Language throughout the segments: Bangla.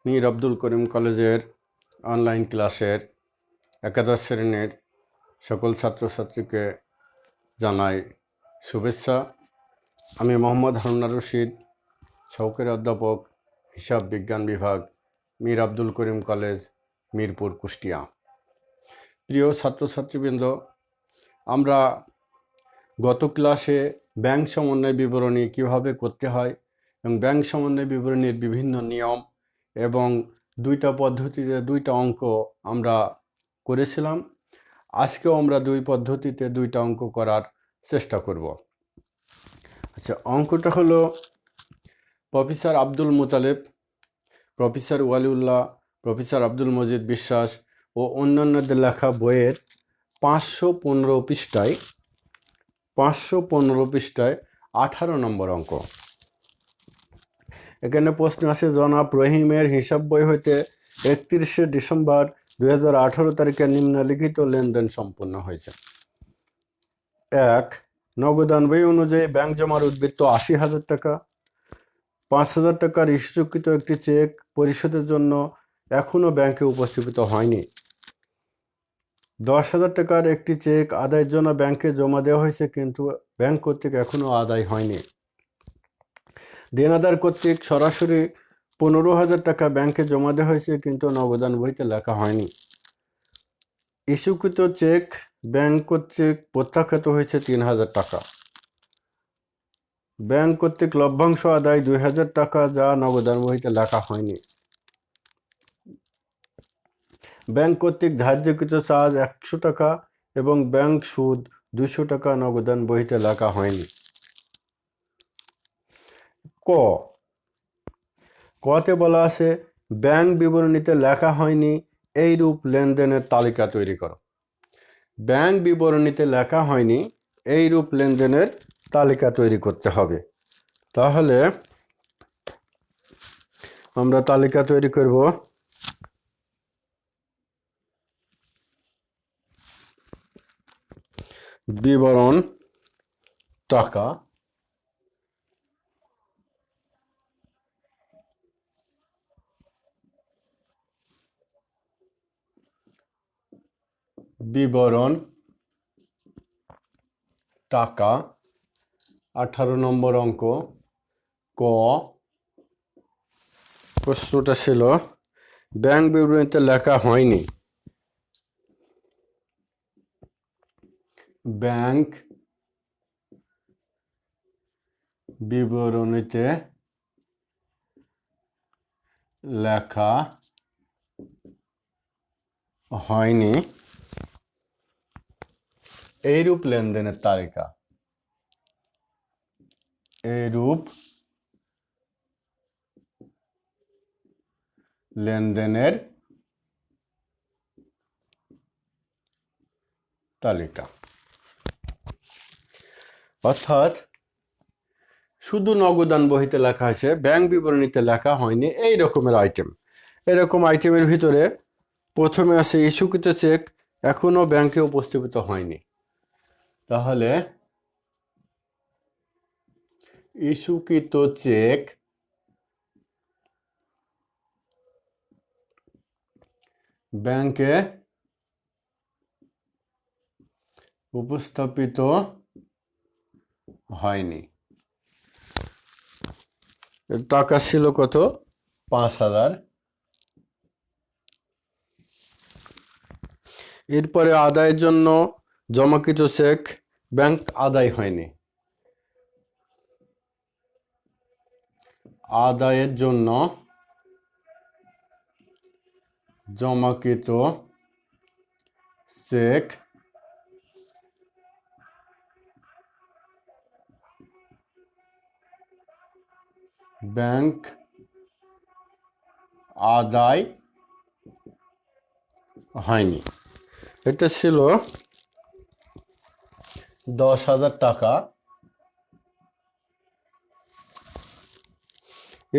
মীর আব্দুল করিম কলেজের অনলাইন ক্লাসের একাদশ শ্রেণীর সকল ছাত্রছাত্রীকে জানাই শুভেচ্ছা। আমি মোহাম্মদ হারুন রশিদ, সহকারী অধ্যাপক, হিসাব বিজ্ঞান বিভাগ, মীর আব্দুল করিম কলেজ, মিরপুর, কুষ্টিয়া। প্রিয় ছাত্রছাত্রীবৃন্দ, আমরা গত ক্লাসে ব্যাংক সমন্বয় বিবরণী কিভাবে করতে হয় এবং ব্যাংক সমন্বয় বিবরণীর বিভিন্ন নিয়ম এবং দুইটা পদ্ধতিতে দুইটা অঙ্ক আমরা করেছিলাম। আজকেও আমরা দুই পদ্ধতিতে দুইটা অঙ্ক করার চেষ্টা করব। আচ্ছা, অঙ্কটা হলো professor Abdul Mutaleb, professor Waliullah, professor Abdul Majid বিশ্বাস ও অন্যান্যদের লেখা বইয়ের 515 পৃষ্ঠায় 18 নম্বর অঙ্ক। এখানে প্রশ্ন আছে, জনাব রহিমের হিসাব বই হইতে 31শে ডিসেম্বর 2018 তারিখে নিম্নলিখিত লেনদেন সম্পন্ন হয়েছে। 1. নগদান বই অনুযায়ী ব্যাংক জমার উদ্বৃত্ত 80,000 টাকা। 5,000 টাকার ইস্যুকৃত একটি চেক পরিশোধের জন্য এখনও ব্যাংকে উপস্থাপিত হয়নি। 10,000 টাকার একটি চেক আদায়ের জন্য ব্যাংকে জমা দেওয়া হয়েছে, কিন্তু ব্যাংক কর্তৃক এখনও আদায় হয়নি। দেনাদার কর্তৃক সরাসরি 15,000 টাকা ব্যাংকে জমা দেওয়া হয়েছে, কিন্তু নগদান বইতে লেখা হয়নি। ইস্যুকৃত চেক ব্যাংক কর্তৃক প্রত্যাখ্যাত হয়েছে 3,000 টাকা। ব্যাংক কর্তৃক লভ্যাংশ আদায় 2,000 টাকা, যা নগদান বইতে লেখা হয়নি। ব্যাংক কর্তৃক ধার্যকৃত চার্জ 100 টাকা এবং ব্যাংক সুদ 200 টাকা, নগদান বইতে লেখা হয়নি। কতে বলা আছে, ব্যাংক বিবরণীতে লেখা হয়নি এইরূপ লেনদেনের তালিকা তৈরি করো। ব্যাংক বিবরণীতে লেখা হয়নি এইরূপ লেনদেনের তালিকা তৈরি করতে হবে। তাহলে আমরা তালিকা তৈরি করব। বিবরণ টাকা, বিবরণ টাকা 18 নম্বর অঙ্ক। ক, প্রশ্নটা ছিল ব্যাংক বিবরণীতে লেখা হয়নি। ব্যাংক বিবরণীতে লেখা হয়নি এইরূপ লেনদেনের তালিকা। এইরূপ লেনদেনের তালিকা। অর্থাৎ শুধু নগদান বহিতে লেখা আছে, ব্যাংক বিবরণীতে লেখা হয়নি এই রকমের আইটেম। এরকম আইটেমের ভিতরে প্রথমে আছে ইস্যুকৃত চেক এখনো ব্যাংকে উপস্থাপিত হয়নি। তাহলে ইস্যুকৃত চেক ব্যাংকে উপস্থাপিত হয়নি। টাকা ছিল কত? 5,000। এরপরে আদায়ের জন্য জমাকৃত চেক ব্যাংক আদায় হয়নি। আদায়ের জন্য জমাকৃত চেক ব্যাংক আদায় হয়নি। এটা ছিল 10,000 টাকা।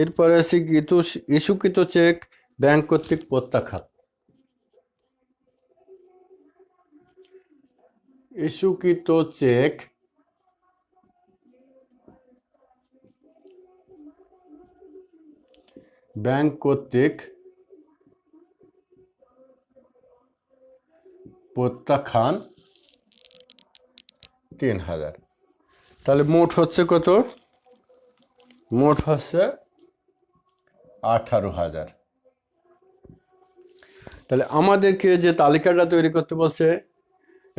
এরপরে আছে ইস্যুকৃত চেক ব্যাংক কর্তৃক প্রত্যাখ্যাত। ইস্যুকৃত চেক ব্যাংক কর্তৃক প্রত্যাখ্যান 3000। তাহলে মোট হচ্ছে কত? মোট হচ্ছে 18,000। তাহলে আমাদেরকে যে তালিকাটা তৈরি করতে বলছে,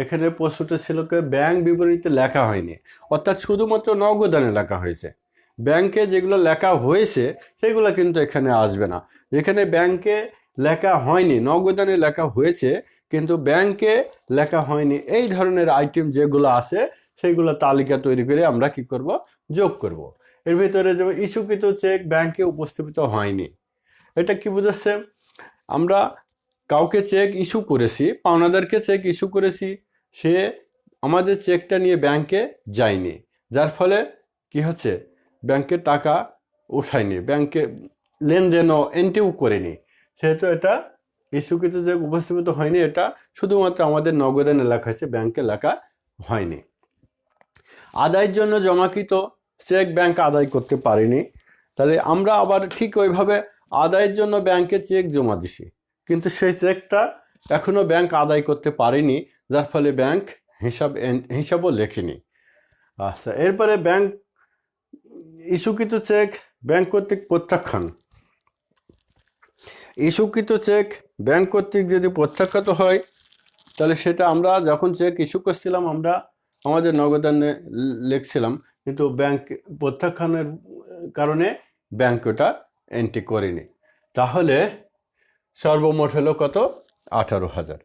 এখানে প্রশ্নটা ছিল কি ব্যাংক বিবরণীতে লেখা হয়নি, অর্থাৎ শুধুমাত্র নগদানে লেখা হয়েছে। ব্যাংকে যেগুলো লেখা হয়েছে সেগুলো কিন্তু এখানে আসবে না। এখানে ব্যাংকে লেখা হয়নি, নগদানে লেখা হয়েছে কিন্তু ব্যাংকে লেখা হয়নি, এই ধরনের আইটেম যেগুলো আছে সেইগুলো তালিকা তৈরি করে আমরা কি করব? যোগ করব। এর ভিতরে যেমন ইস্যুকৃত চেক ব্যাংকে উপস্থাপিত হয়নি, এটা কি বুঝাচ্ছে? আমরা কাউকে চেক ইস্যু করেছি, পাওনাদারকে চেক ইস্যু করেছি, সে আমাদের চেকটা নিয়ে ব্যাংকে যায়নি, যার ফলে কি হচ্ছে? ব্যাংকে টাকা ওঠায়নি, ব্যাংকে লেনদেনও এন্ট্রিও করেনি, সেহেতু এটা ইস্যুকৃত চেক উপস্থাপিত হয়নি। এটা শুধুমাত্র আমাদের নগদানে লেখা হয়েছে, ব্যাংকে লেখা হয়নি। আদায়ের জন্য জমাকৃত চেক ব্যাংক আদায় করতে পারেনি, তাহলে আমরা আবার ঠিক ওইভাবে আদায়ের জন্য ব্যাংকে চেক জমা দিছি, কিন্তু সেই চেকটা এখনও ব্যাংক আদায় করতে পারেনি, যার ফলে ব্যাংক হিসাবও লেখেনি। আচ্ছা, এরপরে ব্যাংক ইস্যুকৃত চেক ব্যাংক কর্তৃক প্রত্যাখ্যান। ইস্যুকৃত চেক ব্যাংক কর্তৃক যদি প্রত্যাখ্যাত হয়, তাহলে সেটা আমরা যখন চেক ইস্যু করছিলাম আমরা আমাদের নগদানে লিখছিলাম, কিন্তু ব্যাংক প্রত্যাখ্যানের কারণে ব্যাংক ওটা এন্ট্রি করেনি। তাহলে সর্বমোট হলো কত? 18,000।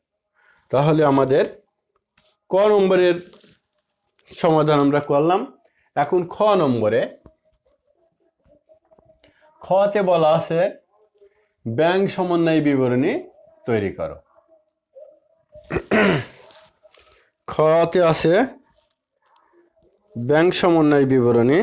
তাহলে আমাদের ক নম্বরের সমাধান আমরা করলাম। এখন খ নম্বরে, খতে বলা আছে ব্যাংক সমন্বয় বিবরণী তৈরি করো। খতে আছে ব্যাংক সমন্বয় বিবরণী।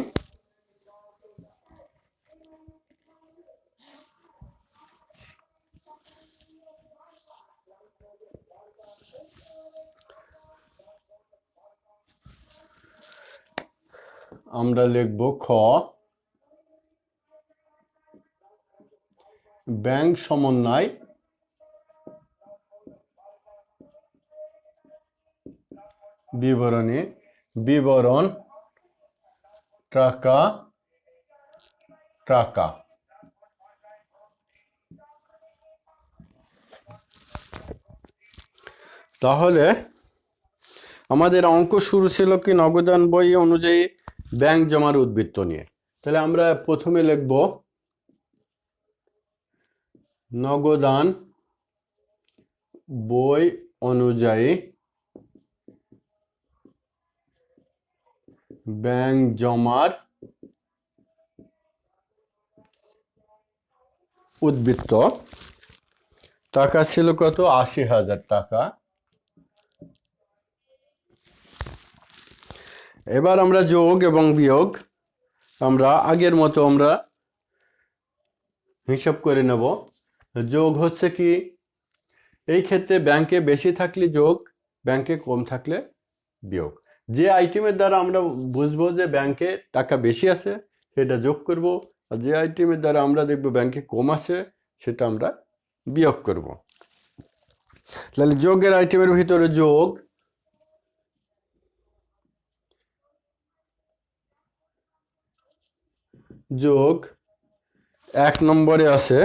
আমরা লিখব খ, ব্যাংক সমন্বয় বিবরণী, বিবরণ টাকা টাকা। তাহলে আমাদের অঙ্ক শুরু ছিল কি নগদান বই অনুযায়ী ব্যাংক জমার উদ্বৃত্ত নিয়ে। তাহলে আমরা প্রথমে লিখব নগদান বই অনুযায়ী ব্যাংক জমার উদ্বৃত্ত টাকা ছিল কত? 80,000 টাকা। এবার আমরা যোগ এবং বিয়োগ আমরা আগের মতো আমরা হিসাব করে নেব। যোগ হচ্ছে কি, এই ক্ষেত্রে ব্যাংকে বেশি থাকলে যোগ, ব্যাংকে কম থাকলে বিয়োগ। যে আইটেমের দ্বারা আমরা বুঝবো যে ব্যাংকে টাকা বেশি আছে সেটা যোগ করব, আর যে আইটেমের দ্বারা আমরা দেখব ব্যাংকে কম আছে সেটা আমরা বিয়োগ করব। তাহলে যোগের আইটেমের ভিতরে যোগ, যোগ 1 নম্বরে আছে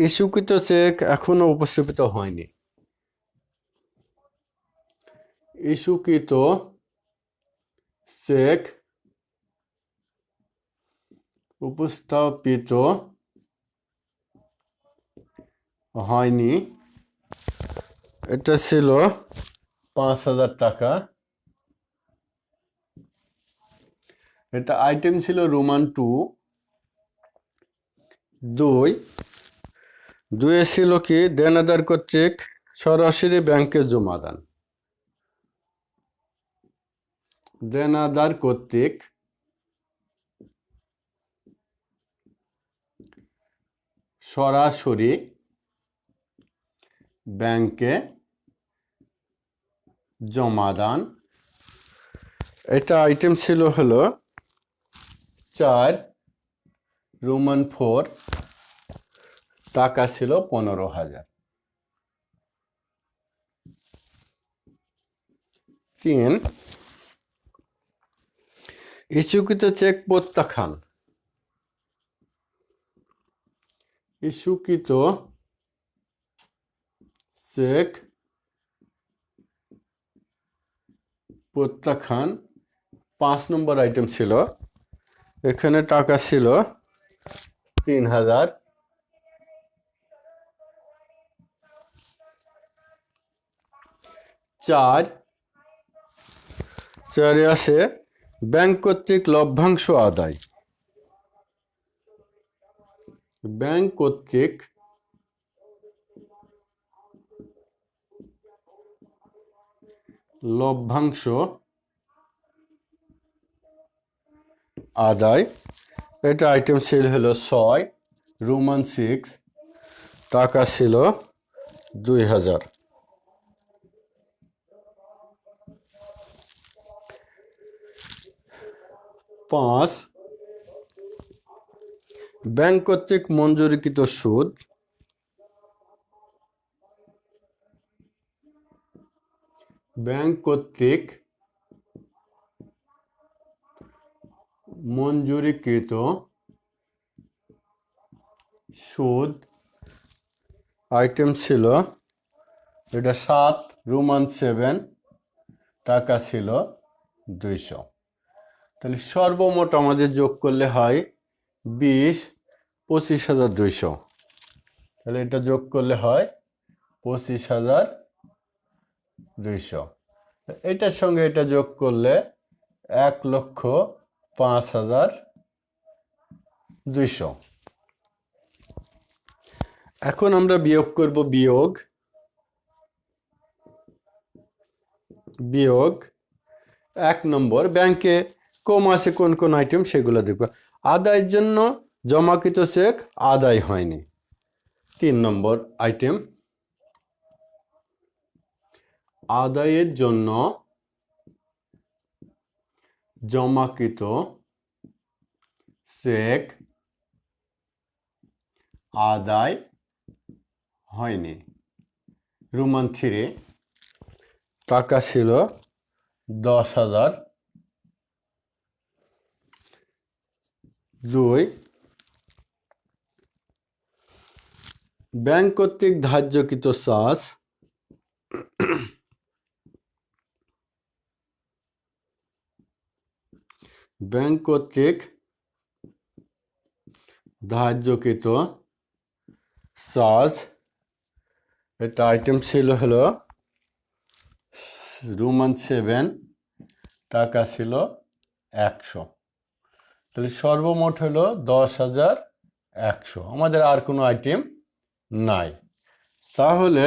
ইস্যুকৃত চেক এখনো উপস্থাপিত হয়নি। ইস্যুকৃত চেক উপস্থাপিত হয়নি, এটা ছিল 5,000 টাকা। এটা আইটেম ছিল রোমান 2। দুয়ে ছিল কি দেনাদার কর্তৃক সরাসরি ব্যাংকে জমা দান। দেনাদার কর্তৃক সরাসরি ব্যাংকে জমা দান, এটা আইটেম ছিল হলো 4 রোমান 4, টাকা ছিল 15,000। 3 ইস্যুকৃত চেক প্রত্যাখ্যান। ইস্যুকৃত চেক প্রত্যাখ্যান 5 নম্বর আইটেম ছিল। এখানে টাকা ছিল 3000। 4 আসে ব্যাংক কর্তৃক লভ্যাংশ আদায়। ব্যাংক কর্তৃক লভ্যাংশ আদায়। এটা আইটেম ছিল হলো 6 রোমান 6, টাকা ছিল 2000। 5 ব্যাংক কর্তৃক মঞ্জুরিকৃত সুদ। ব্যাংক কর্তৃক মঞ্জুরিকৃত সুদ আইটেম ছিল এটা 7 রোমান 7, টাকা ছিল 200। তাহলে সর্বমোট আমাদের যোগ করলে হয় 25,200। তাহলে এটা যোগ করলে হয় 25,200। এটার সঙ্গে এটা যোগ করলে 1,05,200। এখন আমরা বিয়োগ করব। বিয়োগ 1 নম্বর, ব্যাংকে কম আছে কোন কোন আইটেম সেগুলো দেখব। আদায়ের জন্য জমাকৃত চেক আদায় হয়নি। 3 নম্বর আইটেম, আদায়ের জন্য জমাকৃত চেক আদায় হয়নি। রোমান 3, টাকা ছিল 10,000। 2 ব্যাংক কর্তৃক ধার্যকৃত চার্জ। ব্যাংক কর্তৃক ধার্যকৃত চার্জ, এটা আইটেম ছিল হলো রোমান 7, টাকা ছিল 100। তাহলে সর্বমোট হলো 10,100। আমাদের আর কোনো আইটেম নাই। তাহলে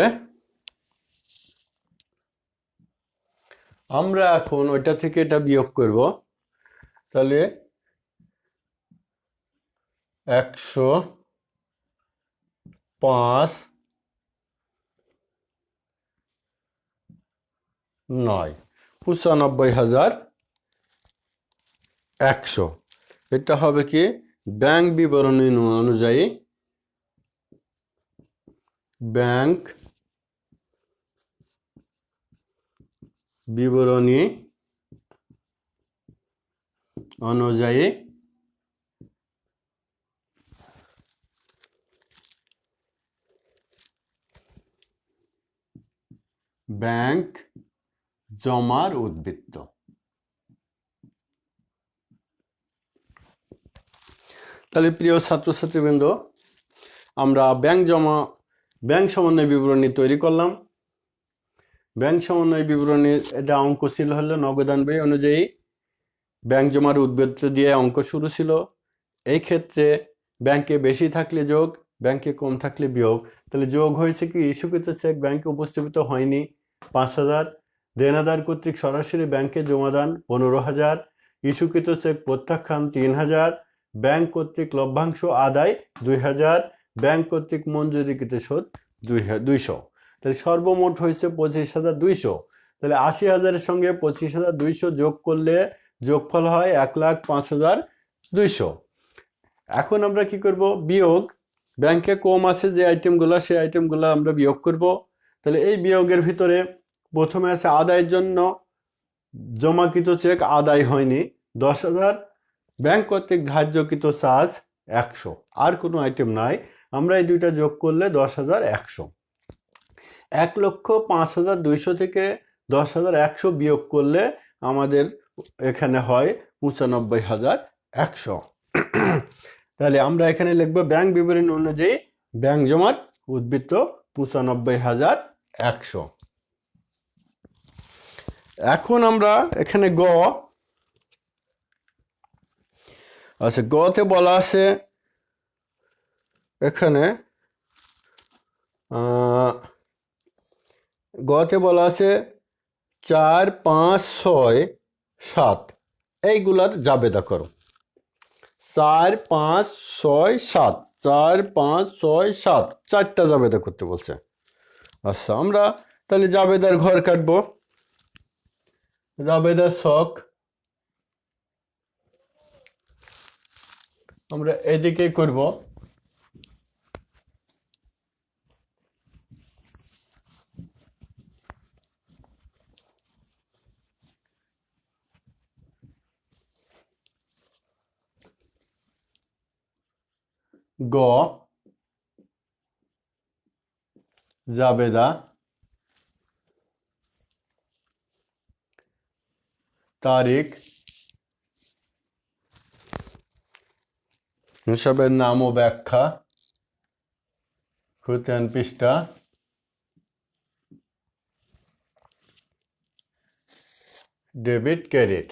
আমরা এখন ওইটা থেকে এটা বিয়োগ করব। তাহলে 105 9 95,100। এটা হবে কি ব্যাংক বিবরণী অনুযায়ী, ব্যাংক বিবরণী অনুযায়ী ব্যাংক জমার উদ্বৃত্ত। তাহলে প্রিয় ছাত্রছাত্রীবৃন্দ, আমরা ব্যাংক সমন্বয় বিবরণী তৈরি করলাম। ব্যাংক সমন্বয় বিবরণীর এটা অঙ্ক ছিল হলো নগদান ব্যয় অনুযায়ী ব্যাংক জমার উদ্বৃত্ত দিয়ে অঙ্ক শুরু ছিল। এই ক্ষেত্রে ব্যাংকে বেশি থাকলে যোগ, ব্যাংকে কম থাকলে বিয়োগ। তাহলে যোগ হয়েছে কি ইস্যুকৃত চেক ব্যাংকে উপস্থাপিত হয়নি 5,000, দেনাদার কর্তৃক সরাসরি ব্যাংকে জমাদান 15,000, ইস্যুকৃত চেক প্রত্যাখ্যান 3,000, ব্যাংক কর্তৃক লভ্যাংশ আদায় 2,000, ব্যাংক কর্তৃক মঞ্জুরিকৃত সুদ 200। তাহলে সর্বমোট হয়েছে 25,200। তাহলে 80,000-এর সঙ্গে 25,200 যোগ করলে যোগফল হয় 1,05,200। এখন আমরা কি করব? বিয়োগ। ব্যাংকে কম আছে যে আইটেমগুলো, সেই আইটেমগুলো আমরা বিয়োগ করব। তাহলে এই বিয়োগের ভিতরে প্রথমে আছে আদায়ের জন্য জমাকৃত চেক আদায় হয়নি 10,000, ব্যাংক কর্তৃক ধার্যকৃত চার্জ 100, আর কোনো আইটেম নাই। আমরা এই দুইটা যোগ করলে 10,100। 1,05,200 থেকে 10,100 বিয়োগ করলে আমাদের এখানে হয় 95,100। তাহলে আমরা এখানে লিখব ব্যাংক বিবরণী অনুযায়ী ব্যাংক জমার উদ্বৃত্ত 95,100। এখন আমরা এখানে আচ্ছা, গতে বলা আছে এখানে গতে বলা আছে 4, 5, 6, 7 এইগুলার জাবেদা করো। 4, 5, 6, 7, 4, 5, 6, 7 চারটা জাবেদা করতে বলছে। আচ্ছা, আমরা তাহলে জাবেদার ঘর কাটবো। জাবেদার ছক আমরা এদিকে করব। গ জাবেদা, তারিখ, হিসাবের নাম ও ব্যাখ্যা, খতিয়ান পৃষ্ঠা, ডেবিট ক্রেডিট।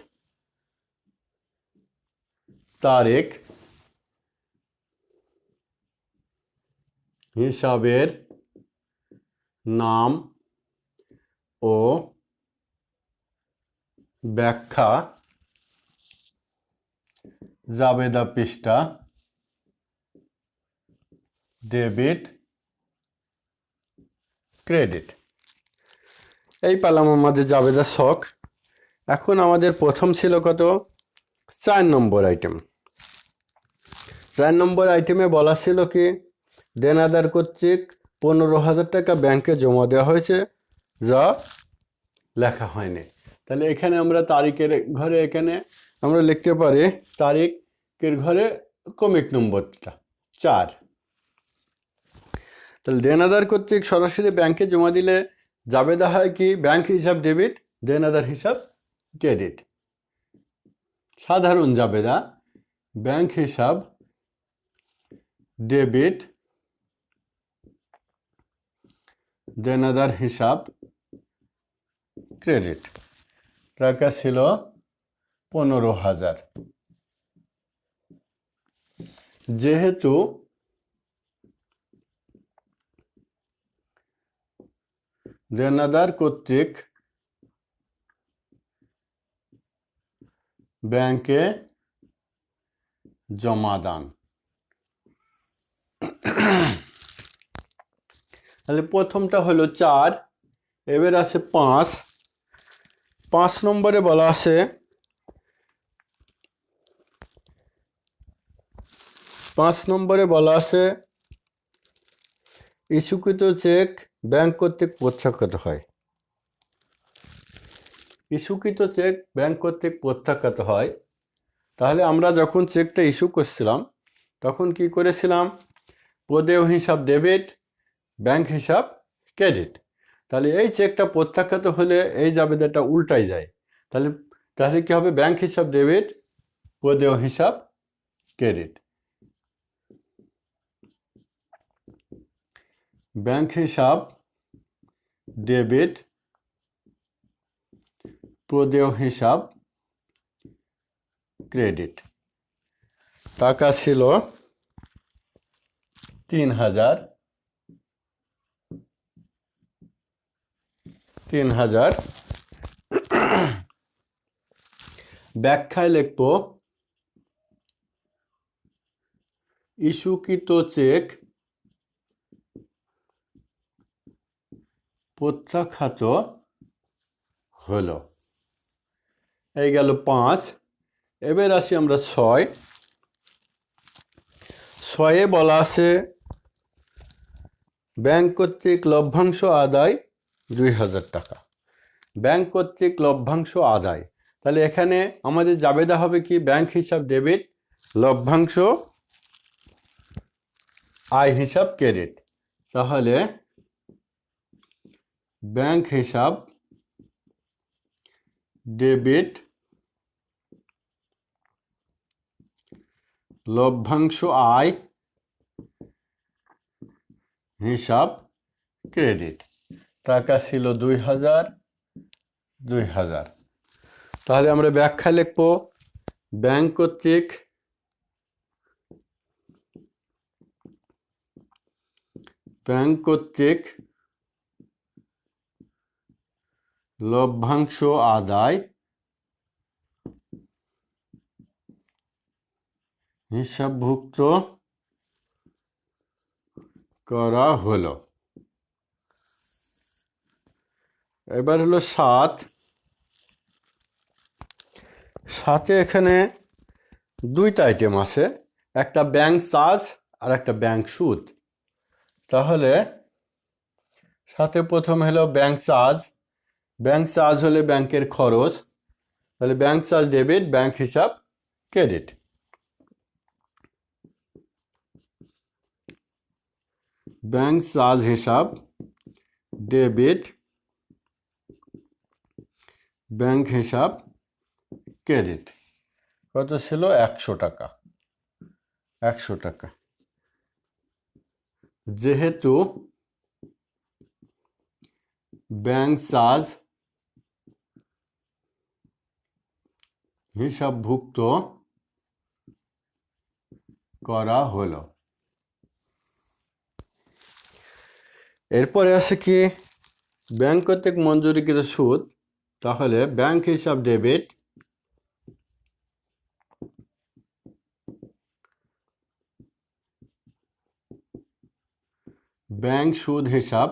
তারিখ, হিসাবের নাম ও ব্যাখ্যা, জাবেদা পৃষ্ঠা, ডেবিট ক্রেডিট। এই পেলাম আমাদের জাবেদা ছক। এখন আমাদের প্রথম ছিল কত? 4 নম্বর আইটেম। 4 নম্বর আইটেমে বলা ছিল কি, দেনাদার কর্তৃক 15,000 টাকা ব্যাংকে জমা দেওয়া হয়েছে, যা লেখা হয়নি। তাহলে এখানে আমরা তারিখের ঘরে এখানে আমরা লিখতে পারি তারিখের ঘরে ক্রমিক নম্বরটা 4। তাহলে দেনাদার কর্তৃক সরাসরি ব্যাংকে জমা দিলে জাবেদা হয় কি, ব্যাংক হিসাব ডেবিট, দেনাদার হিসাব ক্রেডিট। সাধারণ জাবেদা ব্যাংক হিসাব ডেবিট, দেনাদার হিসাব ক্রেডিট। টাকা ছিল 15,000। যেহেতু দেনাদার কর্তৃক ব্যাংকে জমা দান, তাহলে প্রথমটা হলো 4, এবার আছে 5। 5 নম্বরে বলা আছে 5 নম্বরে বলা আছে ইস্যুকৃত চেক ব্যাংক কর্তৃক প্রত্যাখ্যাত হয়। ইস্যুকৃত চেক ব্যাংক কর্তৃক প্রত্যাখ্যাত হয়। তাহলে আমরা যখন চেকটা ইস্যু করছিলাম তখন কি করেছিলাম, প্রদেয় হিসাব ডেবিট, ব্যাংক হিসাব ক্রেডিট। তাহলে এই চেকটা প্রত্যাখ্যাত হলে এই জাবেদাটা উল্টাই যায়। তাহলে কি হবে, ব্যাংক হিসাব ডেবিট, প্রদেয় হিসাব ক্রেডিট। ব্যাংক হিসাব ডেবিট, প্রদেয় হিসাব ক্রেডিট। টাকা ছিল 3,000। ব্যাখ্যায় লিখব ইস্যুকৃত চেক প্রত্যাখ্যাত হলো। এই গেল 5। এবার আসি আমরা 6। 6-এ বলা আছে ব্যাংক কর্তৃক লভ্যাংশ আদায় 2,000 টাকা। ব্যাংক কর্তৃক লভ্যাংশ আদায়। তাহলে এখানে আমাদের জাবেদা হবে কি, ব্যাংক হিসাব ডেবিট, লভ্যাংশ আয় হিসাব ক্রেডিট। তাহলে ব্যাংক হিসাব ডেবিট, লভ্যাংশ আয় হিসাব ক্রেডিট। টাকা ছিল 2000, 2000। তাহলে আমরা ব্যাখ্যা লিখব, ব্যাংক কর্তৃক লভ্যাংশ আদায় হিসাবভুক্ত করা হলো। এবার হলো 7। 7-এ এখানে দুইটা আইটেম আছে, একটা ব্যাংক চার্জ আর একটা ব্যাংক সুদ। তাহলে 7-এ প্রথম হলো ব্যাংক চার্জ। ব্যাংক চার্জ হলে ব্যাংকের খরচ, তাহলে ব্যাংক চার্জ ডেবিট, ব্যাংক হিসাব ক্রেডিট। ব্যাংক চার্জ হিসাব ডেবিট, ব্যাংক হিসাব ক্রেডিট। কত ছিল? 100 টাকা। 100 টাকা। যেহেতু ব্যাংক চার্জ হিসাবভুক্ত করা হলো। এরপরে আছে কি, ব্যাংক কর্তৃক মঞ্জুরিকৃত সুদ। তাহলে ব্যাংক হিসাব ডেবিট, ব্যাংক সুদ হিসাব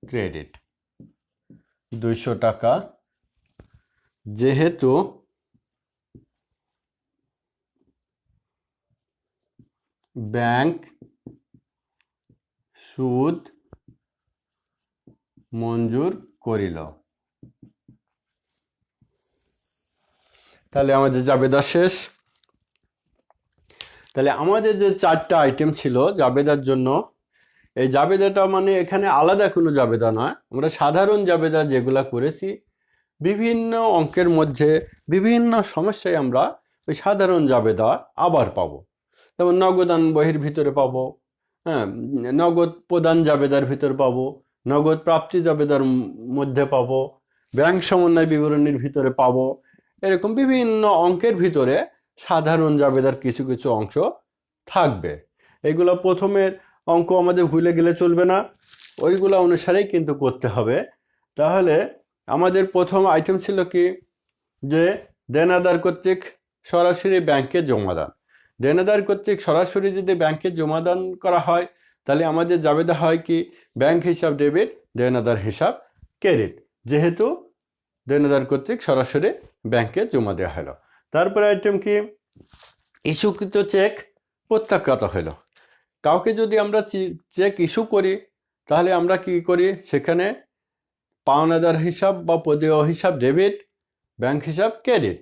ক্রেডিট। 200 টাকা। যেহেতু ব্যাংক সুদ মঞ্জুর করিল। তাহলে আমাদের জাবেদা শেষ। তাহলে আমাদের যে 4টা আইটেম ছিল জাবেদার জন্য, এই জাবেদাটা মানে এখানে আলাদা কোনো জাবেদা নয়, আমরা সাধারণ জাবেদা যেগুলা করেছি বিভিন্ন অঙ্কের মধ্যে বিভিন্ন সমস্যায় আমরা ওই সাধারণ জাবেদা আবার পাবো। যেমন নগদান বহির ভিতরে পাবো, হ্যাঁ, নগদ প্রদান জাবেদার ভিতর পাবো, নগদ প্রাপ্তি জাবেদার মধ্যে পাবো, ব্যাংক সমন্বয় বিবরণীর ভিতরে পাবো। এরকম বিভিন্ন অঙ্কের ভিতরে সাধারণ জাবেদার কিছু কিছু অংশ থাকবে। এগুলো প্রথমের অঙ্ক আমাদের ভুলে গেলে চলবে না, ওইগুলো অনুসারেই কিন্তু করতে হবে। তাহলে আমাদের প্রথম আইটেম ছিল কি, যে দেনাদার কর্তৃক সরাসরি ব্যাংকে জমাদান। দেনাদার কর্তৃক সরাসরি যদি ব্যাংকে জমাদান করা হয় তাহলে আমাদের জাবেদা হয় কি, ব্যাংক হিসাব ডেবিট, দেনাদার হিসাব ক্রেডিট, যেহেতু দেনাদার কর্তৃক সরাসরি ব্যাংকে জমা দেওয়া হলো। তারপরে আইটেম কি, ইস্যুকৃত চেক প্রত্যাখ্যাত হলো। কাউকে যদি আমরা চেক ইস্যু করি তাহলে আমরা কি করি, সেখানে পাওনাদার হিসাব বা পদেয় হিসাব ডেবিট, ব্যাংক হিসাব ক্রেডিট।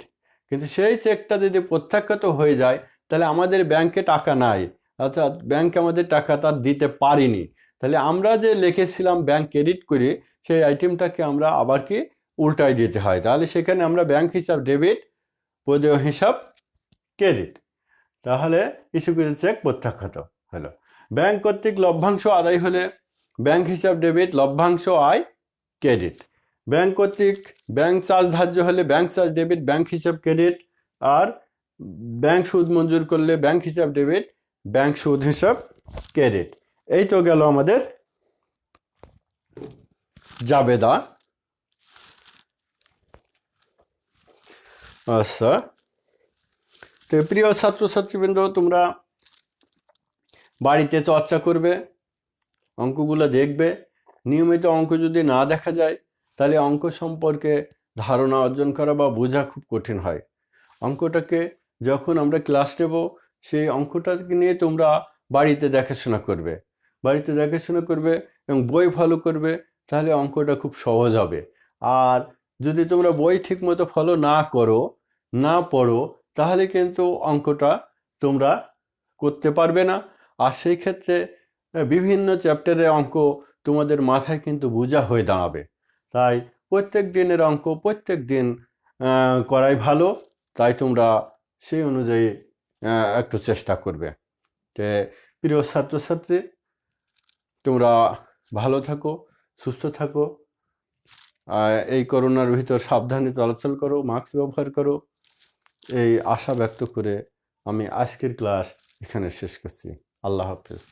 কিন্তু সেই চেকটা যদি প্রত্যাখ্যাত হয়ে যায় তাহলে আমাদের ব্যাংকে টাকা নাই, অর্থাৎ ব্যাংক আমাদের টাকা তার দিতে পারিনি। তাহলে আমরা যে লিখেছিলাম ব্যাংক ক্রেডিট করি, সেই আইটেমটাকে আমরা আবার কি উল্টায় দিতে হয়। তাহলে সেখানে আমরা ব্যাংক হিসাব ডেবিট, পদেয় হিসাব ক্রেডিট। তাহলে ইস্যুকৃত চেক প্রত্যাখ্যাত হলো। ব্যাংক কর্তৃক লভ্যাংশ আদায় হলে ব্যাংক হিসাব ডেবিট, লভ্যাংশ আয় ক্রেডিট। ব্যাংক কর্তৃক ব্যাংক চার্জ ধার্য হলে ব্যাংক চার্জ ডেবিট, ব্যাংক হিসাব ক্রেডিট। আর ব্যাংক সুদ মঞ্জুর করলে ব্যাংক হিসাব ডেবিট, ব্যাংক সুদ হিসাব ক্রেডিট। এই তো গেল আমাদের জাবেদা। আচ্ছা, তো প্রিয় ছাত্রছাত্রীবৃন্দ, তোমরা বাড়িতে চর্চা করবে, অঙ্কগুলো দেখবে। নিয়মিত অঙ্ক যদি না দেখা যায় তাহলে অঙ্ক সম্পর্কে ধারণা অর্জন করা বা বোঝা খুব কঠিন হয়। অঙ্কটাকে যখন আমরা ক্লাস নেব সেই অঙ্কটাকে নিয়ে তোমরা বাড়িতে দেখাশোনা করবে এবং বই ফলো করবে, তাহলে অঙ্কটা খুব সহজ হবে। আর যদি তোমরা বই ঠিকমতো ফলো না করো, না পড়ো, তাহলে কিন্তু অঙ্কটা তোমরা করতে পারবে না। আর সেই ক্ষেত্রে বিভিন্ন চ্যাপ্টারের অঙ্ক তোমাদের মাথায় কিন্তু বোঝা হয়ে দাঁড়াবে। তাই প্রত্যেক দিনের অঙ্ক প্রত্যেক দিন করাই ভালো। তাই তোমরা সেই অনুযায়ী একটু চেষ্টা করবে। যে প্রিয় ছাত্রছাত্রী, তোমরা ভালো থাকো, সুস্থ থাকো, এই করোনার ভিতর সাবধানে চলাচল করো, মাস্ক ব্যবহার করো, এই আশা ব্যক্ত করে আমি আজকের ক্লাস এখানে শেষ করছি। আল্লাহ হাফেজ।